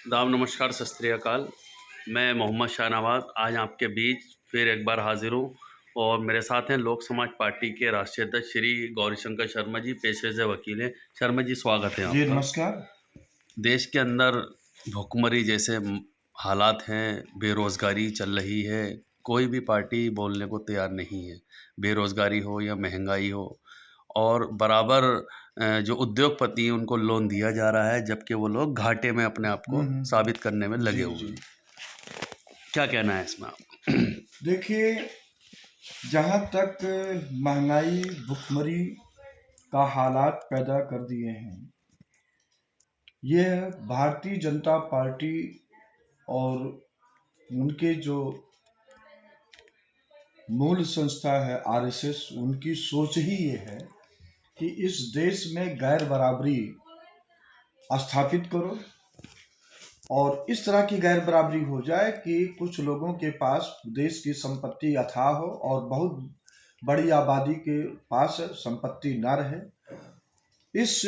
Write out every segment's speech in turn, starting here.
दाम नमस्कार, सत श्री अकाल। मैं मोहम्मद शाहनवाज आज आपके बीच फिर एक बार हाजिर हूँ और मेरे साथ हैं लोक समाज पार्टी के राष्ट्रीय अध्यक्ष श्री गौरीशंकर शर्मा जी, पेशे से वकील हैं। शर्मा जी, स्वागत है जी आपका। नमस्कार। देश के अंदर भुखमरी जैसे हालात हैं, बेरोज़गारी चल रही है, कोई भी पार्टी बोलने को तैयार नहीं है। बेरोज़गारी हो या महंगाई हो, और बराबर जो उद्योगपति हैं उनको लोन दिया जा रहा है, जबकि वो लोग घाटे में अपने आप को साबित करने में लगे जी हुए जी। हैं। क्या कहना है इसमें आप? देखिए, जहाँ तक महंगाई भुखमरी का हालात पैदा कर दिए हैं, यह भारतीय जनता पार्टी और उनके जो मूल संस्था है आरएसएस, उनकी सोच ही ये है कि इस देश में गैर बराबरी स्थापित करो और इस तरह की गैर बराबरी हो जाए कि कुछ लोगों के पास देश की संपत्ति अथाह हो और बहुत बड़ी आबादी के पास संपत्ति न रहे। इस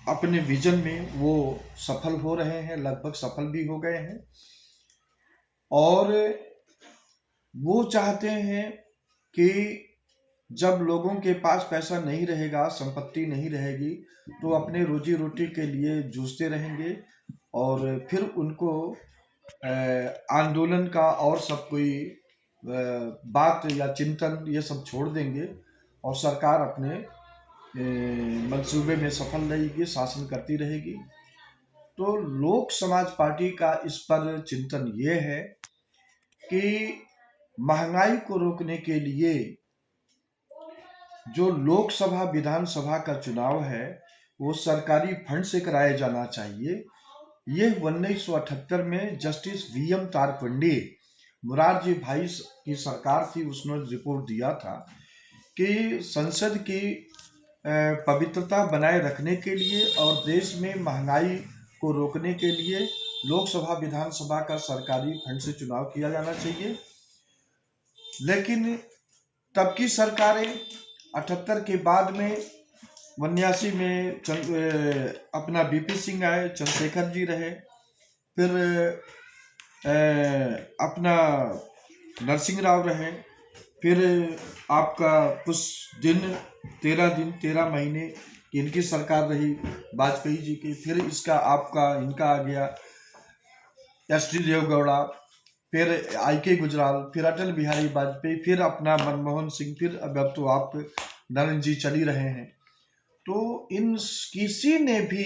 अपने विजन में वो सफल हो रहे हैं, लगभग सफल भी हो गए हैं। और वो चाहते हैं कि जब लोगों के पास पैसा नहीं रहेगा, संपत्ति नहीं रहेगी, तो अपने रोजी रोटी के लिए जूझते रहेंगे और फिर उनको आंदोलन का और सब कोई बात या चिंतन ये सब छोड़ देंगे और सरकार अपने मंसूबे में सफल रहेगी, शासन करती रहेगी। तो लोक समाज पार्टी का इस पर चिंतन ये है कि महंगाई को रोकने के लिए जो लोकसभा विधानसभा का चुनाव है वो सरकारी फंड से कराया जाना चाहिए। यह 1978 में जस्टिस वीएम तारकंडे, मुरारजी भाई की सरकार थी, उसने रिपोर्ट दिया था कि संसद की पवित्रता बनाए रखने के लिए और देश में महंगाई को रोकने के लिए लोकसभा विधानसभा का सरकारी फंड से चुनाव किया जाना चाहिए। लेकिन तब की सरकारें 78 के बाद में 89 में अपना बीपी सिंह आए, चंद्रशेखर जी रहे, फिर अपना नरसिंह राव रहे, फिर आपका कुछ दिन 13 महीने की इनकी सरकार रही वाजपेयी जी की, फिर इसका आपका इनका आ गया एस.डी. देवगौड़ा, फिर आई.के. गुजराल, फिर अटल बिहारी वाजपेयी, फिर अपना मनमोहन सिंह, फिर अब तो आप नरेंद्र जी चल ही रहे हैं। तो इन किसी ने भी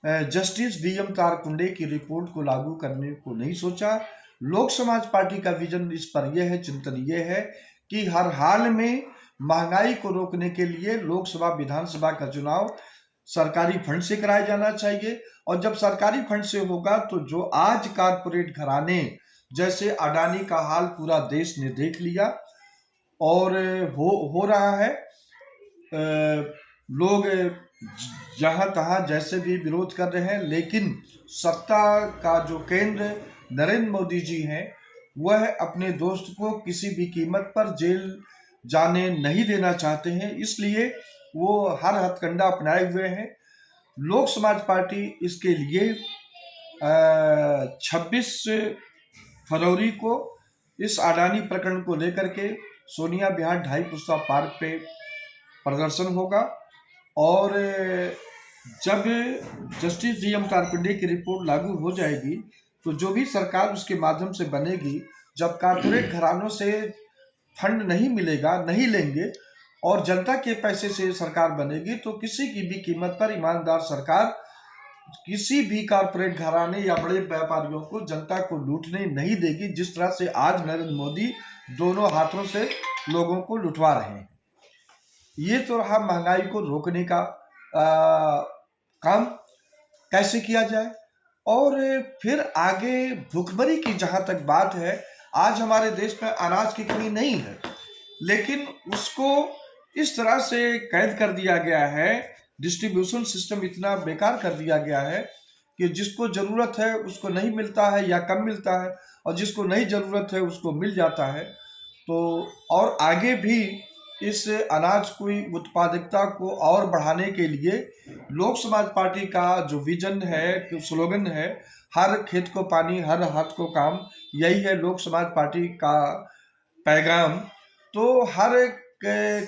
जस्टिस वीएम तारकुंडे की रिपोर्ट को लागू करने को नहीं सोचा। लोक समाज पार्टी का विजन इस पर यह है, चिंतन यह है कि हर हाल में महंगाई को रोकने के लिए लोकसभा विधानसभा का चुनाव सरकारी फंड से कराया जाना चाहिए। और जब सरकारी फंड से होगा तो जो आज कारपोरेट घराने जैसे अडानी का हाल पूरा देश ने देख लिया और हो रहा है, लोग जहां तहां जैसे भी विरोध कर रहे हैं, लेकिन सत्ता का जो केंद्र नरेंद्र मोदी जी हैं, वह अपने दोस्त को किसी भी कीमत पर जेल जाने नहीं देना चाहते हैं, इसलिए वो हर हथकंडा अपनाए हुए हैं। लोक समाज पार्टी इसके लिए 26 फरवरी को इस अडानी प्रकरण को लेकर के सोनिया विहार ढाई पुस्ता पार्क पे प्रदर्शन होगा। और जब जस्टिस वीएम तारकुंडे की रिपोर्ट लागू हो जाएगी तो जो भी सरकार उसके माध्यम से बनेगी, जब कारपोरेट घरानों से फंड नहीं मिलेगा, नहीं लेंगे और जनता के पैसे से सरकार बनेगी, तो किसी की भी कीमत पर ईमानदार सरकार किसी भी कारपोरेट घराने या बड़े व्यापारियों को, जनता को लूटने नहीं देगी, जिस तरह से आज नरेंद्र मोदी दोनों हाथों से लोगों को लुटवा रहे हैं। ये तो रहा महंगाई को रोकने का काम कैसे किया जाए। और फिर आगे भुखमरी की जहां तक बात है, आज हमारे देश में अनाज की कमी नहीं है, लेकिन उसको इस तरह से कैद कर दिया गया है, डिस्ट्रीब्यूशन सिस्टम इतना बेकार कर दिया गया है कि जिसको जरूरत है उसको नहीं मिलता है या कम मिलता है, और जिसको नहीं जरूरत है उसको मिल जाता है। तो और आगे भी इस अनाज की उत्पादकता को और बढ़ाने के लिए लोक समाज पार्टी का जो विजन है, स्लोगन है, हर खेत को पानी हर हाथ को काम, यही है लोक समाज पार्टी का पैगाम। तो हर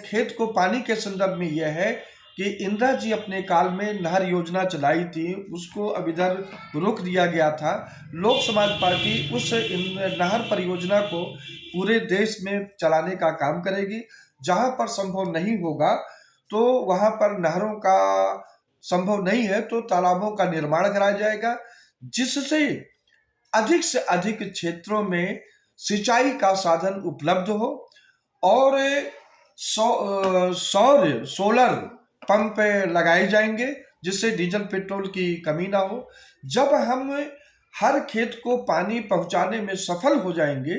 खेत को पानी के संदर्भ में यह है कि इंदिरा जी अपने काल में नहर योजना चलाई थी, उसको अब इधर रोक दिया गया था। लोक समाज पार्टी उस नहर परियोजना को पूरे देश में चलाने का काम करेगी। जहां पर संभव नहीं होगा तो वहां पर नहरों का संभव नहीं है तो तालाबों का निर्माण कराया जाएगा, जिससे अधिक से अधिक क्षेत्रों में सिंचाई का साधन उपलब्ध हो और सौर सोलर पंप लगाए जाएंगे, जिससे डीजल पेट्रोल की कमी ना हो। जब हम हर खेत को पानी पहुंचाने में सफल हो जाएंगे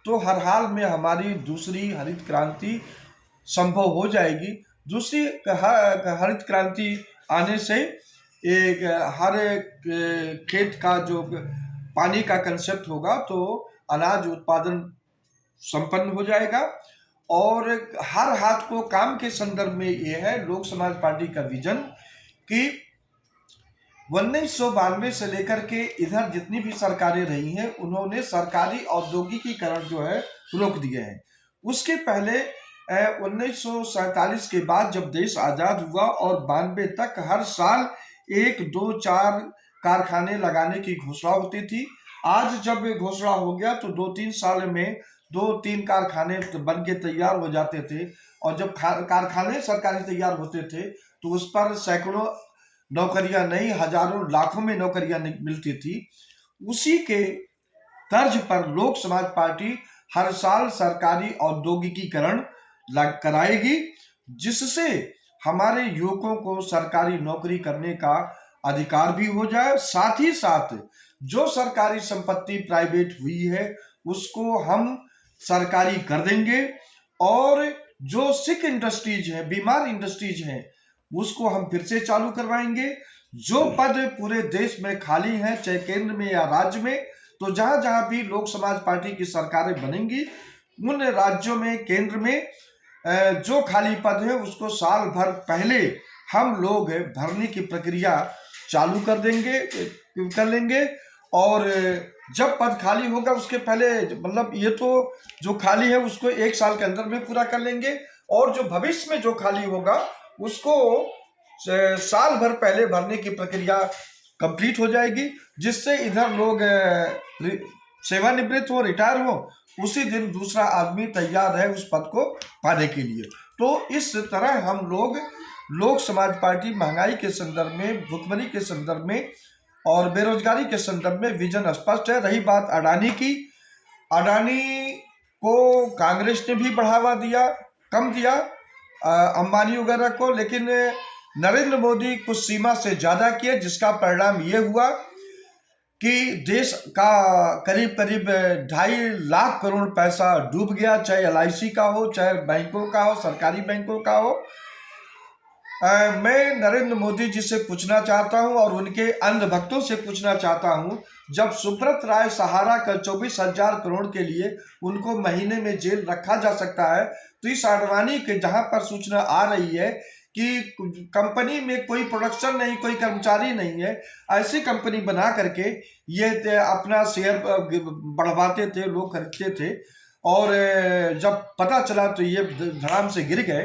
तो हर हाल में हमारी दूसरी हरित क्रांति संभव हो जाएगी। दूसरी हरित क्रांति आने से एक हर खेत का जो पानी का कंसेप्ट होगा तो अनाज उत्पादन संपन्न हो जाएगा। और हर हाथ को काम के संदर्भ में यह है लोक समाज पार्टी का विजन कि 1992 से लेकर के इधर जितनी भी सरकारें रही हैं उन्होंने सरकारी औद्योगिकीकरण जो है रोक दिए हैं। उसके पहले 1947 के बाद जब देश आजाद हुआ और 92 तक हर साल 1, 2, 4 कारखाने लगाने की घोषणा होती थी। आज जब घोषणा हो गया तो 2-3 साल में 2-3 कारखाने बन के तैयार हो जाते थे, और जब कारखाने सरकारी तैयार होते थे तो उस पर सैकड़ों नौकरियां नहीं, हजारों लाखों में नौकरियां मिलती थी। उसी के तर्ज पर लोक समाज पार्टी हर साल सरकारी औद्योगिकीकरण कराएगी, जिससे हमारे युवकों को सरकारी नौकरी करने का अधिकार भी हो जाए। साथ ही साथ जो सरकारी संपत्ति प्राइवेट हुई है उसको हम सरकारी कर देंगे, और जो सिक इंडस्ट्रीज हैं, बीमार इंडस्ट्रीज हैं, उसको हम फिर से चालू करवाएंगे। जो पद पूरे देश में खाली हैं, चाहे केंद्र में या राज्य में, तो जहां जहां भी लोक समाज पार्टी की सरकारें बनेंगी उन राज्यों में, केंद्र में जो खाली पद है उसको साल भर पहले हम लोग भरने की प्रक्रिया चालू कर लेंगे। और जब पद खाली होगा उसके पहले, मतलब ये तो जो खाली है उसको 1 साल के अंदर में पूरा कर लेंगे, और जो भविष्य में जो खाली होगा उसको साल भर पहले भरने की प्रक्रिया कंप्लीट हो जाएगी, जिससे इधर लोग सेवानिवृत्त हो, रिटायर हो, उसी दिन दूसरा आदमी तैयार है उस पद को पाने के लिए। तो इस तरह हम लोग लोक समाज पार्टी महंगाई के संदर्भ में, भुखमरी के संदर्भ में और बेरोजगारी के संदर्भ में विजन स्पष्ट है। रही बात अडानी की, अडानी को कांग्रेस ने भी बढ़ावा दिया, कम दिया अंबानी वगैरह को, लेकिन नरेंद्र मोदी कुछ सीमा से ज्यादा किए, जिसका परिणाम ये हुआ कि देश का करीब करीब 2.5 लाख करोड़ पैसा डूब गया, चाहे LIC का हो, चाहे बैंकों का हो, सरकारी बैंकों का हो। मैं नरेंद्र मोदी जी से पूछना चाहता हूं और उनके अंधभक्तों से पूछना चाहता हूं, जब सुब्रत राय सहारा का 24,000 करोड़ के लिए उनको महीने में जेल रखा जा सकता है, तो इस अडवाणी के जहां पर सूचना आ रही है कि कंपनी में कोई प्रोडक्शन नहीं, कोई कर्मचारी नहीं है, ऐसी कंपनी बना करके ये अपना शेयर बढ़वाते थे, लोग खरीदते थे, और जब पता चला तो ये धड़ाम से गिर गए।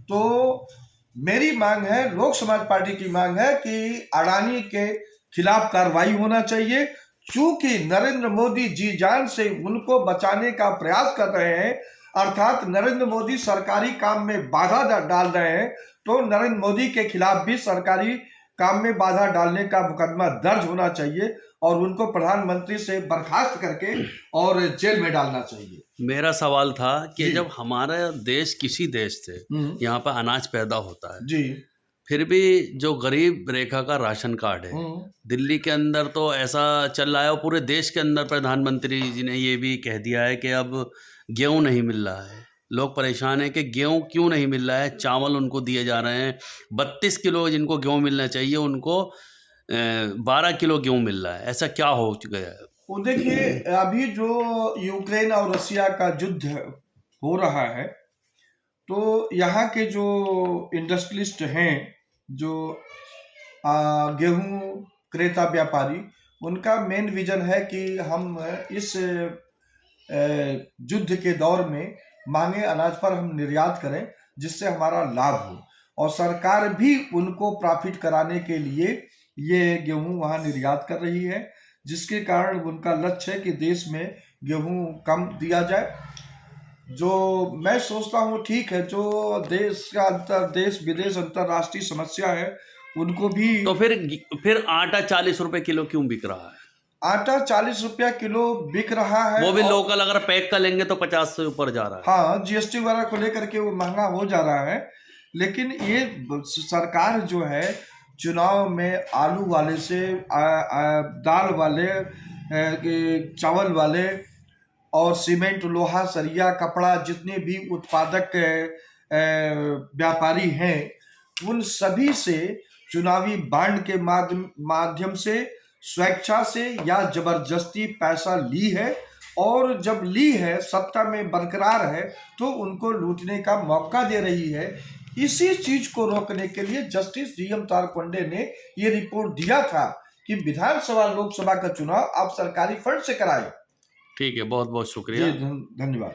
तो मेरी मांग है, लोक समाज पार्टी की मांग है कि अडानी के खिलाफ कार्रवाई होना चाहिए, चूंकि नरेंद्र मोदी जी जान से उनको बचाने का प्रयास कर रहे हैं, अर्थात नरेंद्र मोदी सरकारी काम में बाधा डाल रहे हैं, तो नरेंद्र मोदी के खिलाफ भी सरकारी काम में बाधा डालने का मुकदमा दर्ज होना चाहिए और उनको प्रधानमंत्री से बर्खास्त करके और जेल में डालना चाहिए। मेरा सवाल था कि जब हमारा देश किसी देश से यहाँ पर अनाज पैदा होता है जी, फिर भी जो गरीब रेखा का राशन कार्ड है, दिल्ली के अंदर तो ऐसा चल रहा है, और पूरे देश के अंदर प्रधानमंत्री जी ने ये भी कह दिया है कि अब गेहूं नहीं मिल रहा है। लोग परेशान हैं कि गेहूं क्यों नहीं मिल रहा है। चावल उनको दिए जा रहे हैं 32 किलो, जिनको गेहूं मिलना चाहिए उनको 12 किलो गेहूं मिल रहा है। ऐसा क्या हो गया है? वो देखिए, अभी जो यूक्रेन और रसिया का युद्ध हो रहा है, तो यहाँ के जो इंडस्ट्रियलिस्ट हैं, जो गेहूं क्रेता व्यापारी, उनका मेन विजन है कि हम इस युद्ध के दौर में मांगे अनाज पर हम निर्यात करें, जिससे हमारा लाभ हो, और सरकार भी उनको प्रॉफिट कराने के लिए ये गेहूं वहां निर्यात कर रही है, जिसके कारण उनका लक्ष्य है कि देश में गेहूं कम दिया जाए। जो मैं सोचता हूँ ठीक है, जो देश का देश विदेश अंतर्राष्ट्रीय समस्या है उनको भी। तो फिर आटा 40 रुपए किलो क्यों बिक रहा है? आटा 40 रुपया किलो बिक रहा है, वो भी लोकल अगर पैक का लेंगे तो 50 से ऊपर जा रहा है। हाँ, जीएसटी वगैरह को लेकर के वो महंगा हो जा रहा है। लेकिन ये सरकार जो है चुनाव में आलू वाले से दाल वाले, चावल वाले और सीमेंट, लोहा, सरिया, कपड़ा, जितने भी उत्पादक व्यापारी हैं, उन सभी से चुनावी बांड के माध्यम से स्वेच्छा से या जबरदस्ती पैसा ली है, और जब ली है, सत्ता में बरकरार है, तो उनको लूटने का मौका दे रही है। इसी चीज को रोकने के लिए जस्टिस डीएम तारकुंडे ने ये रिपोर्ट दिया था कि विधानसभा लोकसभा का चुनाव आप सरकारी फंड से कराएं। ठीक है, बहुत बहुत शुक्रिया। जी, धन्यवाद।